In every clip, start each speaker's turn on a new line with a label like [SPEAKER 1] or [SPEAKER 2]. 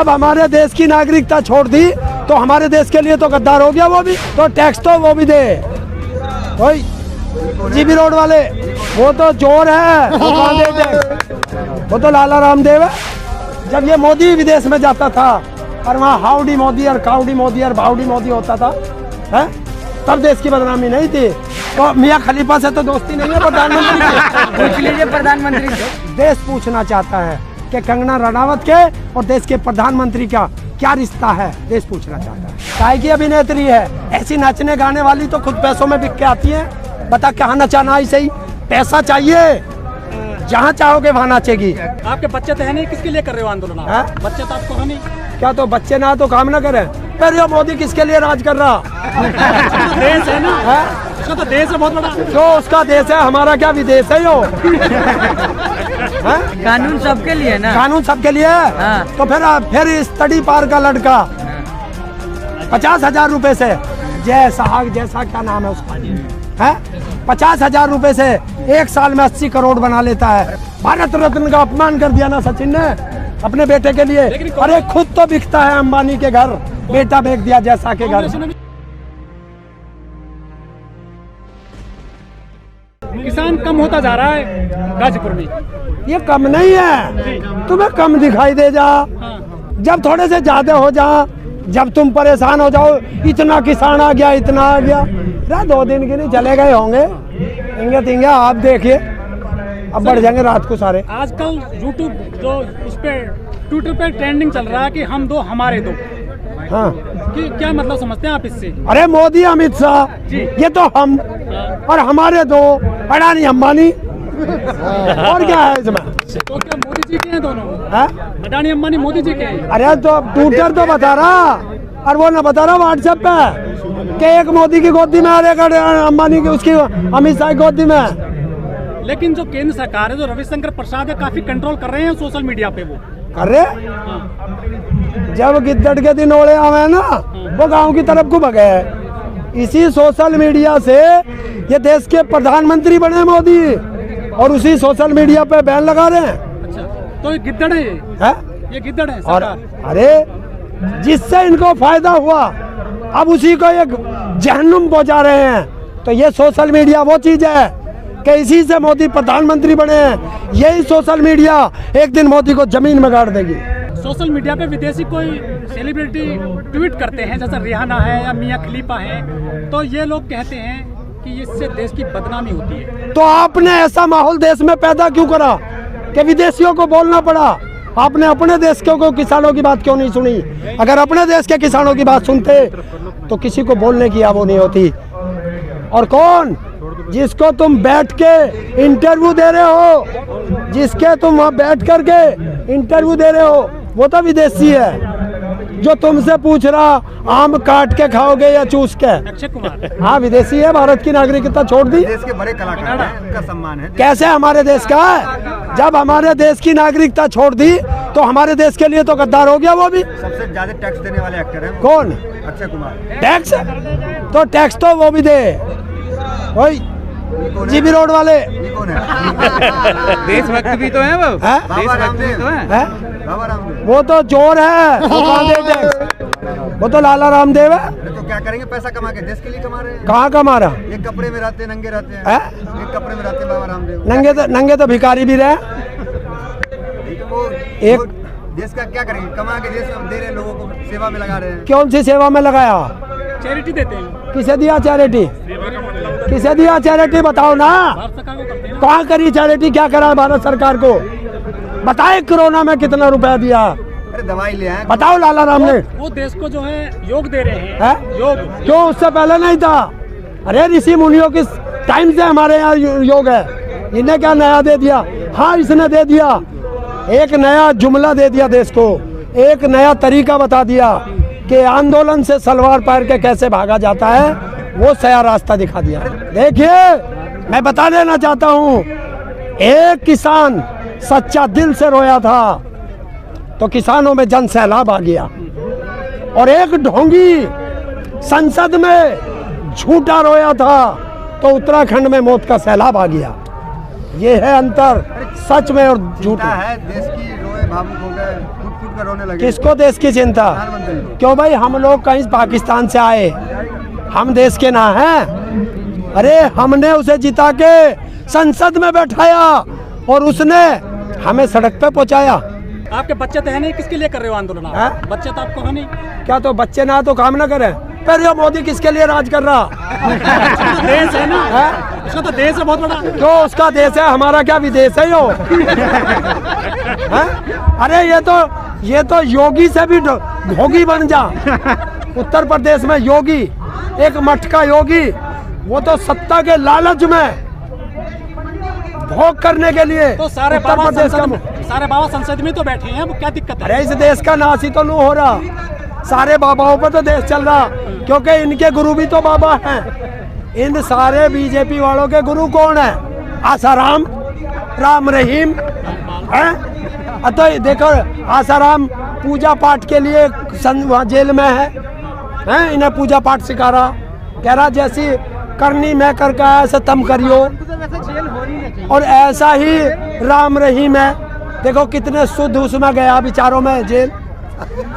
[SPEAKER 1] अब हमारे देश की नागरिकता छोड़ दी तो हमारे देश के लिए तो गद्दार हो गया वो भी। तो टैक्स तो वो भी दे, वही जीबी रोड वाले, वो तो चोर है, वो कहाँ दे टैक्स? वो तो लाला रामदेव है। जब ये मोदी विदेश में जाता था और वहाँ हाउडी मोदी और काउडी मोदी और बाउडी मोदी होता था, है तब देश की बदनामी नहीं थी। तो मियाँ खलीफा से तो दोस्ती नहीं है प्रधानमंत्री की।
[SPEAKER 2] पूछ लीजिए प्रधानमंत्री से।
[SPEAKER 1] देश पूछना चाहता है कि कंगना रनावत के और देश के प्रधानमंत्री का क्या रिश्ता है, देश पूछना चाहता है। काय की अभिनेत्री है, ऐसी नाचने गाने वाली तो खुद पैसों में बिक के आती है। बता कहाँ नचाना है, सही पैसा चाहिए, जहाँ चाहोगे वहाँ नाचेगी।
[SPEAKER 3] आपके बच्चे तो है नहीं, किसके लिए कर रहे हो आंदोलन? बच्चे तो आपको है नहीं।
[SPEAKER 1] क्या तो बच्चे ना तो काम ना करें? पर ये मोदी किसके लिए राज कर रहा?
[SPEAKER 3] देश है ना, उसका तो देश है बहुत बड़ा।
[SPEAKER 1] जो उसका देश है, हमारा क्या विदेश है यो?
[SPEAKER 2] कानून सबके लिए ना,
[SPEAKER 1] कानून सबके लिए है।
[SPEAKER 2] हाँ।
[SPEAKER 1] तो फिर स्टडी पार का लड़का 50,000 रुपए से जैसा क्या नाम है उसका, है 50,000 रुपए से एक साल में 80 करोड़ बना लेता है। भारत रत्न का अपमान कर दिया ना सचिन ने अपने बेटे के लिए। अरे खुद तो बिकता है अंबानी के घर, बेटा बेच दिया जैसा के घर।
[SPEAKER 3] किसान कम होता जा रहा है गाजीपुर में।
[SPEAKER 1] ये कम नहीं है, तुम्हें कम दिखाई दे जा जब थोड़े से ज्यादा हो जा, जब तुम परेशान हो जाओ इतना किसान आ गया, इतना आ गया। 2 दिन के लिए चले गए होंगे इंगे आप देखिए, अब बढ़ जाएंगे रात को सारे।
[SPEAKER 3] आजकल यूट्यूब जो उस पे ट्विटर पे ट्रेंडिंग चल रहा है कि हम दो हमारे दो।
[SPEAKER 1] हाँ,
[SPEAKER 3] कि क्या मतलब समझते हैं आप इससे?
[SPEAKER 1] अरे मोदी अमित शाह, ये तो हम और हमारे दो, अडानी अंबानी, और क्या है इसमें?
[SPEAKER 3] तो क्या मोदी जी के हैं दोनों?
[SPEAKER 1] है?
[SPEAKER 3] अडानी अंबानी मोदी जी के हैं।
[SPEAKER 1] अरे तो ट्विटर तो बता रहा और वो ना बता रहा व्हाट्सएप पे कि एक मोदी की गोदी में और एक अंबानी की, उसकी अमित शाह की गोदी में।
[SPEAKER 3] लेकिन जो केंद्र सरकार है, जो रविशंकर प्रसाद है, काफी कंट्रोल कर रहे हैं सोशल मीडिया पे। वो
[SPEAKER 1] कर रहे, जब गिद्दड़ के दिन ओले आवे ना, वो गांव की तरफ को भगे। इसी सोशल मीडिया से ये देश के प्रधानमंत्री बने मोदी, और उसी सोशल मीडिया पे बैन लगा रहे हैं।
[SPEAKER 3] अच्छा, तो ये गिद्दड़ है, ये गिद्दड़ है
[SPEAKER 1] और
[SPEAKER 3] सरकार।
[SPEAKER 1] अरे जिससे इनको फायदा हुआ, अब उसी को एक जहन्नुम पहुंचा रहे हैं। तो ये सोशल मीडिया वो चीज है कि इसी से मोदी प्रधानमंत्री बने हैं। यही सोशल मीडिया एक दिन मोदी को जमीन में गाड़ देगी।
[SPEAKER 3] सोशल मीडिया पे विदेशी कोई सेलिब्रिटी ट्वीट करते हैं, जैसे रिहाना है या मियाँ खलीफा है, तो ये लोग कहते हैं कि इससे देश की बदनामी होती है।
[SPEAKER 1] तो आपने ऐसा माहौल देश में पैदा क्यों करा कि विदेशियों को बोलना पड़ा? आपने अपने देश के किसानों की बात क्यों नहीं सुनी? अगर अपने देश के किसानों की बात सुनते तो किसी को बोलने की वो नहीं होती। और कौन जिसको तुम बैठ के इंटरव्यू दे रहे हो, जिसके तुम वहाँ बैठ करके इंटरव्यू दे रहे हो, वो तो विदेशी है। जो तुमसे पूछ रहा आम काट के खाओगे या चूस के,
[SPEAKER 3] अक्षय कुमार,
[SPEAKER 1] हाँ विदेशी है। भारत की नागरिकता छोड़ दी।
[SPEAKER 4] देश के बड़े कलाकार हैं, उनका सम्मान है।
[SPEAKER 1] कैसे हमारे देश का है? जब हमारे देश की नागरिकता छोड़ दी तो हमारे देश के लिए तो गद्दार हो गया वो भी।
[SPEAKER 4] सबसे ज्यादा टैक्स देने वाले एक्टर हैं
[SPEAKER 1] कौन?
[SPEAKER 4] अक्षय कुमार।
[SPEAKER 1] टैक्स? तो टैक्स तो वो भी दे, वही जीबी रोड वाले।
[SPEAKER 4] ये कौन है?
[SPEAKER 2] देशभक्त भी तो है वो,
[SPEAKER 4] बाबा रामदेव
[SPEAKER 2] तो है।
[SPEAKER 1] है?
[SPEAKER 4] बाबा रामदेव।
[SPEAKER 1] वो तो चोर है, वो कहाँ दे टैक्स? वो तो लाला रामदेव है।
[SPEAKER 4] अरे तो क्या करेंगे, पैसा कमा के देश के लिए कमा रहे हैं।
[SPEAKER 1] कहाँ का मारा?
[SPEAKER 4] एक कपड़े में रहते हैं, नंगे रहते हैं।
[SPEAKER 1] है?
[SPEAKER 4] एक कपड़े में रहते हैं बाबा रामदेव।
[SPEAKER 1] नंगे तो भिखारी भी रहे।
[SPEAKER 4] वो
[SPEAKER 1] एक
[SPEAKER 4] देश का क्या करेंगे, कमा के देश में दे रहे हैं, लोगों को सेवा में लगा रहे हैं।
[SPEAKER 1] कौन सी सेवा में लगाया?
[SPEAKER 3] चैरिटी देते हैं।
[SPEAKER 1] किसे दिया चैरिटी? किसे दिया चैरिटी बताओ ना।
[SPEAKER 3] भारत सरकार को करते हैं।
[SPEAKER 1] कहाँ करी चैरिटी? क्या करा है भारत सरकार को? बताए कोरोना में कितना रुपया दिया?
[SPEAKER 4] अरे दवाई ले आए।
[SPEAKER 1] बताओ लाला राम ने।
[SPEAKER 3] वो देश को जो है योग दे रहे हैं।
[SPEAKER 1] है?
[SPEAKER 3] योग
[SPEAKER 1] क्यों उससे पहले नहीं था? अरे ऋषि मुनियों किस टाइम से हमारे यहाँ योग है। इन्हें क्या नया दे दिया? हाँ इसने दे दिया, एक नया जुमला दे दिया देश को, एक नया तरीका बता दिया कि आंदोलन से सलवार पैर के कैसे भागा जाता है, वो सया रास्ता दिखा दिया। देखिए मैं बता देना चाहता हूँ, एक किसान सच्चा दिल से रोया था तो किसानों में जन सैलाब आ गया, और एक ढोंगी संसद में झूठा रोया था तो उत्तराखंड में मौत का सैलाब आ गया। ये है अंतर सच में और झूठ
[SPEAKER 4] है। देश की रोए भावुक हो गए, फुट छूट कर रोने लगे।
[SPEAKER 1] किसको देश की चिंता?
[SPEAKER 4] प्रधानमंत्री।
[SPEAKER 1] क्यों भाई, हम लोग कहीं पाकिस्तान से आए, हम देश के ना हैं? अरे हमने उसे जिता के संसद में बैठाया और उसने हमें सड़क पे पहुंचाया।
[SPEAKER 3] आपके बच्चे तो है नहीं, किसके लिए कर रहे हो आंदोलन आप?
[SPEAKER 1] हैं?
[SPEAKER 3] बच्चे तो आपको है नहीं।
[SPEAKER 1] क्या तो बच्चे ना तो काम ना करें? पर ये मोदी किसके लिए राज कर रहा?
[SPEAKER 3] देश है ना,
[SPEAKER 1] हैं?
[SPEAKER 3] इसका तो देश है बहुत बड़ा।
[SPEAKER 1] क्यों उसका देश है, हमारा क्या विदेश है यो? हैं? अरे ये तो योगी से भी भोगी बन जा। उत्तर प्रदेश में योगी, एक मटका योगी, वो तो सत्ता के लालच में भोग करने के लिए
[SPEAKER 3] तो सारे
[SPEAKER 1] उत्तर
[SPEAKER 3] बाबा
[SPEAKER 1] प्रदेश का।
[SPEAKER 3] सारे बाबा संसद में तो बैठे हैं, वो क्या दिक्कत है?
[SPEAKER 1] अरे इस देश का नाश ही तो नहीं हो रहा, सारे बाबाओं पर तो देश चल रहा, क्योंकि इनके गुरु भी तो बाबा हैं। इन सारे बीजेपी वालों के गुरु कौन है? आसाराम, राम रहीम है। तो देखो, आसाराम पूजा पाठ के लिए वहाँ जेल में है, इन्हें पूजा पाठ सिखा रहा, कह रहा जैसी करनी मैं करके आया ऐसे तुम करियो। और ऐसा ही राम रहीम है, देखो कितने शुद्ध उसमें गया बेचारों में जेल।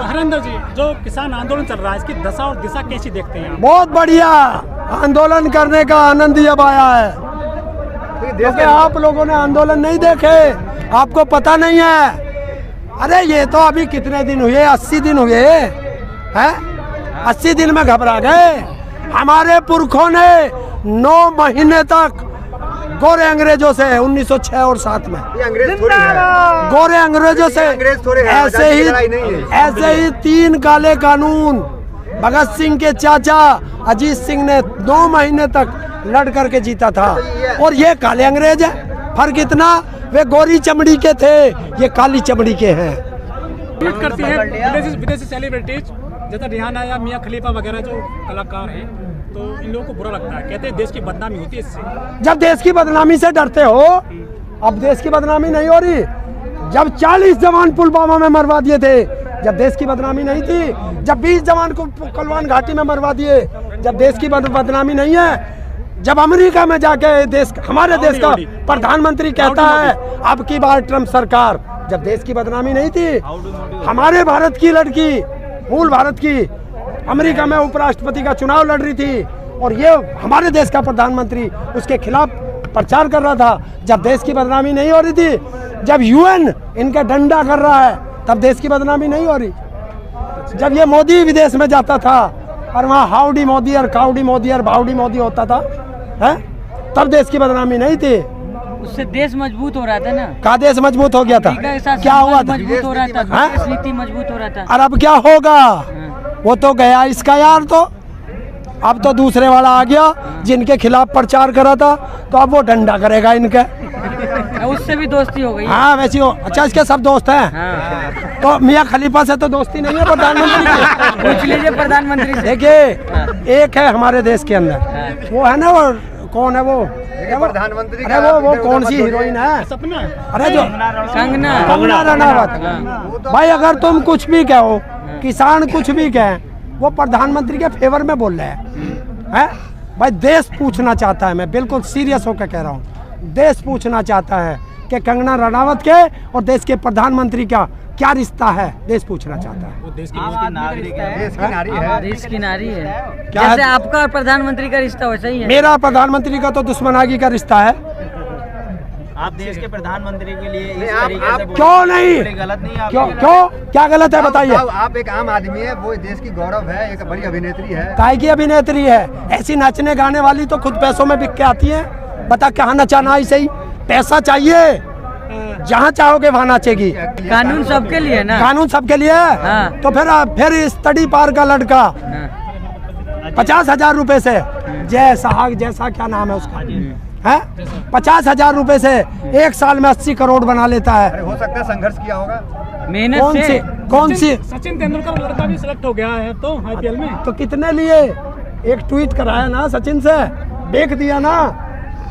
[SPEAKER 3] हरेंद्र जी, जो किसान आंदोलन चल रहा है, इसकी दशा और दिशा कैसी देखते हैं आप?
[SPEAKER 1] बहुत बढ़िया, आंदोलन करने का आनंद ही अब आया है, क्योंकि आप लोगों ने आंदोलन नहीं देखे, आपको पता नहीं है। अरे ये तो अभी कितने दिन हुए, 80 दिन हुए हैं, 80 दिन में घबरा गए। हमारे पुरखों ने 9 महीने तक गोरे अंग्रेजों से 1906 और 7 में
[SPEAKER 4] ये अंग्रेज थोड़ी है।
[SPEAKER 1] गोरे अंग्रेजों से
[SPEAKER 4] अंग्रेज थोड़े हैं,
[SPEAKER 1] ऐसे
[SPEAKER 4] आजादी की लड़ाई नहीं है।
[SPEAKER 1] ऐसे ही 3 काले कानून भगत सिंह के चाचा अजीत सिंह ने 2 महीने तक लड़ करके जीता था, और ये काले अंग्रेज है। फर्क इतना, वे गोरी चमड़ी के थे, ये काली चमड़ी के हैं।
[SPEAKER 3] ट्वीट करती है विदेशी सेलिब्रिटीज, जैसे रिहाना या मियां खलीफा वगैरह जो कलाकार हैं, तो इन लोगों को बुरा लगता है, कहते हैं देश की बदनामी होती है इससे।
[SPEAKER 1] जब देश की बदनामी से डरते हो, अब देश की बदनामी नहीं हो रही। जब 40 जवान पुलवामा में मरवा दिए थे, जब देश की बदनामी नहीं थी। जब 20 जवान को कलवान घाटी में मरवा दिए, जब देश की बदनामी नहीं है। जब अमेरिका में जाके हमारे देश का प्रधानमंत्री कहता है अब की बार ट्रम्प सरकार, जब देश की बदनामी नहीं थी। हमारे भारत की लड़की, मूल भारत की, अमेरिका में उपराष्ट्रपति का चुनाव लड़ रही थी, और ये हमारे देश का प्रधानमंत्री उसके खिलाफ प्रचार कर रहा था, जब देश की बदनामी नहीं हो रही थी। जब यूएन इनका डंडा कर रहा है, तब देश की बदनामी नहीं हो रही। जब ये मोदी विदेश में जाता था और वहाँ हाउडी मोदी और काउडी मोदी और भाउडी मोदी होता था, है, तब देश की बदनामी नहीं थी।
[SPEAKER 2] उससे देश मजबूत हो रहा था ना,
[SPEAKER 1] का देश मजबूत हो गया था?
[SPEAKER 2] अमेरिका के साथ
[SPEAKER 1] क्या हुआ था?
[SPEAKER 2] मजबूत हो रहा था,
[SPEAKER 1] हाँ?
[SPEAKER 2] विदेश नीति मजबूत हो रहा था।
[SPEAKER 1] और अब क्या होगा? वो तो गया इसका यार, तो अब तो दूसरे वाला आ गया जिनके खिलाफ प्रचार करा था, तो अब वो डंडा करेगा इनके।
[SPEAKER 2] उससे भी दोस्ती हो गई।
[SPEAKER 1] हाँ वैसे हो। अच्छा, इसके सब दोस्त हैं।
[SPEAKER 2] हाँ।
[SPEAKER 1] तो मियां खलीफा से तो दोस्ती नहीं है प्रधानमंत्री की।
[SPEAKER 2] पूछ लीजिए प्रधानमंत्री से।
[SPEAKER 1] देखिए, एक है हमारे देश के अंदर, वो है ना, वो कौन है वो?
[SPEAKER 4] प्रधानमंत्री
[SPEAKER 1] अरे वो कौन सी हीरोइन है?
[SPEAKER 3] सपना,
[SPEAKER 1] अरे जो
[SPEAKER 2] कंगना
[SPEAKER 1] रनावत। भाई अगर तुम कुछ भी कहो, किसान कुछ भी कहें, वो प्रधानमंत्री के फेवर में बोल रहे हैं। भाई देश पूछना चाहता है, मैं बिल्कुल सीरियस होकर कह रहा हूँ, देश पूछना चाहता है कि कंगना रनावत के और देश के प्रधानमंत्री का क्या रिश्ता है, देश पूछना चाहता है।
[SPEAKER 3] वो देश की
[SPEAKER 4] नागरिक है, देश की नारी है।
[SPEAKER 2] देश की नारी है।
[SPEAKER 1] क्या
[SPEAKER 2] जैसे
[SPEAKER 1] है?
[SPEAKER 2] आपका और प्रधानमंत्री का रिश्ता वैसा ही है।
[SPEAKER 1] मेरा प्रधानमंत्री का तो दुश्मनागी का रिश्ता है।
[SPEAKER 5] आप देश के प्रधानमंत्री के लिए इस
[SPEAKER 4] आप-
[SPEAKER 5] तरीके
[SPEAKER 4] आप
[SPEAKER 5] से बोल-
[SPEAKER 1] क्यों नहीं?
[SPEAKER 5] बड़ी गलत नहीं है
[SPEAKER 1] क्यों
[SPEAKER 5] आपकी?
[SPEAKER 1] क्यों क्या गलत है बताइए?
[SPEAKER 4] आप एक आम आदमी है, वो देश की गौरव है, एक बड़ी अभिनेत्री है।
[SPEAKER 1] काय की अभिनेत्री है? ऐसी नाचने गाने वाली तो खुद पैसों में बिक के आती है। बता कहाँ नचाना, ऐसे ही पैसा चाहिए, जहाँ चाहोगे वहाँ नाचेगी।
[SPEAKER 2] कानून सबके लिए ना।
[SPEAKER 1] कानून सबके लिए है।
[SPEAKER 2] हाँ।
[SPEAKER 1] तो फिर स्टडी पार का लड़का 50,000 रुपए से, जैसा क्या नाम है उसका, है 50,000 रुपए से 1 साल में 80 करोड़ बना लेता है।
[SPEAKER 4] अरे हो सकता है संघर्ष किया होगा।
[SPEAKER 2] मेहनत से।
[SPEAKER 1] कौन सी?
[SPEAKER 3] सचिन तेंदुलकर लड़का भी सिलेक्ट हो गया है तो आईपीएल में।
[SPEAKER 1] तो कितने लिए? एक ट्वीट कराया ना सचिन से, बेच दिया ना,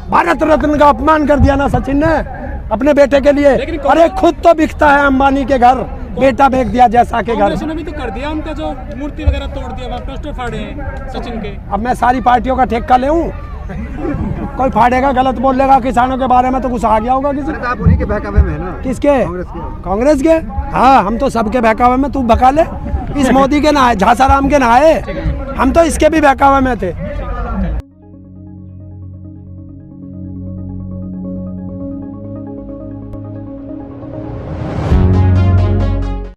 [SPEAKER 1] भारत रत्न का अपमान कर दिया ना सचिन ने अपने बेटे के लिए। अरे खुद तो बिकता है अंबानी के घर, बेटा बेच दिया जैसा के घर।
[SPEAKER 3] कांग्रेस ने भी तो कर दिया, उनका जो मूर्ति वगैरह तोड़ दिया, वहाँ पोस्टर फाड़े हैं सचिन के।
[SPEAKER 1] अब मैं सारी पार्टियों का ठेका ले कोई फाड़ेगा, गलत बोलेगा किसानों के बारे में तो गुस्सा आ गया होगा किसी।
[SPEAKER 4] अरे तो आप उन्हीं के बहकावे में है ना।
[SPEAKER 1] किसके?
[SPEAKER 4] कांग्रेस के।
[SPEAKER 1] कांग्रेस के? हाँ, हम तो सबके बहकावे में, तू बका ले। इस मोदी के ना आए, झासाराम के ना आए, हम तो इसके भी बहकावे में थे।